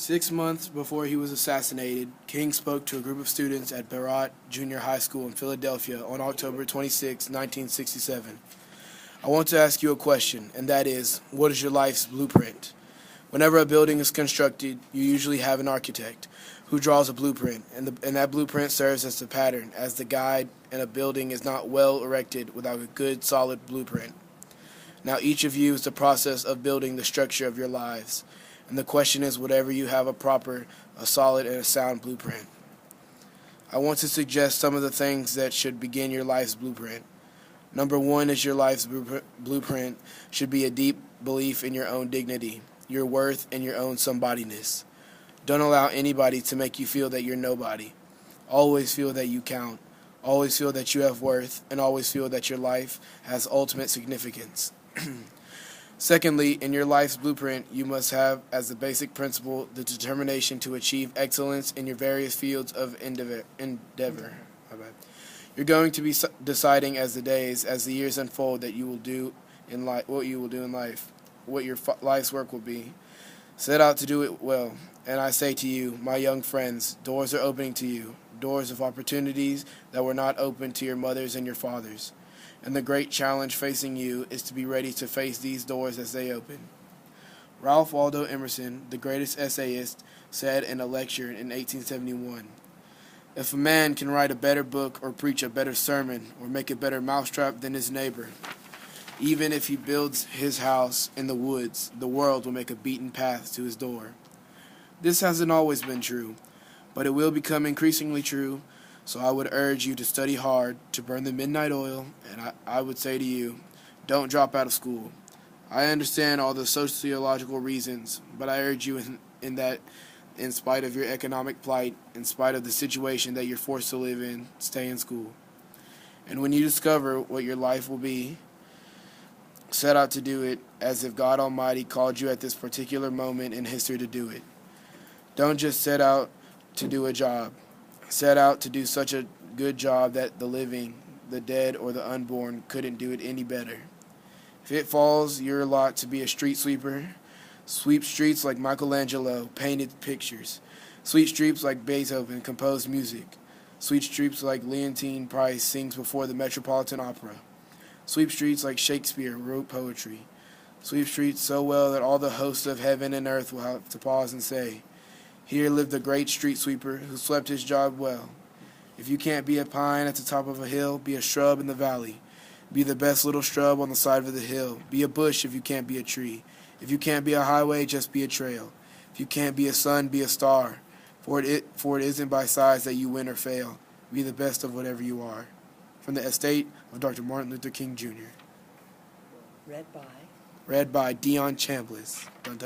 6 months before he was assassinated, King spoke to a group of students at Barat Junior High School in Philadelphia on October 26, 1967. I want to ask you a question, and that is, what is your life's blueprint? Whenever a building is constructed, you usually have an architect who draws a blueprint, and that blueprint serves as the pattern, as the guide, and a building is not well erected without a good, solid blueprint. Now each of you is the process of building the structure of your lives. And the question is, whatever you have a solid, and a sound blueprint. I want to suggest some of the things that should begin your life's blueprint. Number one is your life's blueprint should be a deep belief in your own dignity, your worth, and your own somebodyness. Don't allow anybody to make you feel that you're nobody. Always feel that you count. Always feel that you have worth, and always feel that your life has ultimate significance. Secondly, in your life's blueprint, you must have as the basic principle the determination to achieve excellence in your various fields of endeavor. You're going to be deciding as the years unfold that you will do in life, what you will do in life, what your life's work will be. Set out to do it well. And I say to you, my young friends, doors are opening to you, doors of opportunities that were not open to your mothers and your fathers. And the great challenge facing you is to be ready to face these doors as they open. Ralph Waldo Emerson, the greatest essayist, said in a lecture in 1871, "If a man can write a better book or preach a better sermon or make a better mousetrap than his neighbor, even if he builds his house in the woods, the world will make a beaten path to his door." This hasn't always been true, but it will become increasingly true. So I would urge you to study hard, to burn the midnight oil, and I would say to you, don't drop out of school. I understand all the sociological reasons, but I urge you in that, in spite of your economic plight, in spite of the situation that you're forced to live in, stay in school. And when you discover what your life will be, set out to do it as if God Almighty called you at this particular moment in history to do it. Don't just set out to do a job. Set out to do such a good job that the living, the dead, or the unborn couldn't do it any better. If it falls your lot to be a street sweeper, sweep streets like Michelangelo painted pictures, sweep streets like Beethoven composed music, sweep streets like Leontine Price sings before the Metropolitan Opera, sweep streets like Shakespeare wrote poetry, sweep streets so well that all the hosts of heaven and earth will have to pause and say, "Here lived a great street sweeper who swept his job well." If you can't be a pine at the top of a hill, be a shrub in the valley. Be the best little shrub on the side of the hill. Be a bush if you can't be a tree. If you can't be a highway, just be a trail. If you can't be a sun, be a star. For it isn't by size that you win or fail. Be the best of whatever you are. From the estate of Dr. Martin Luther King, Jr. Read by Deon Chambliss. Dun, dun.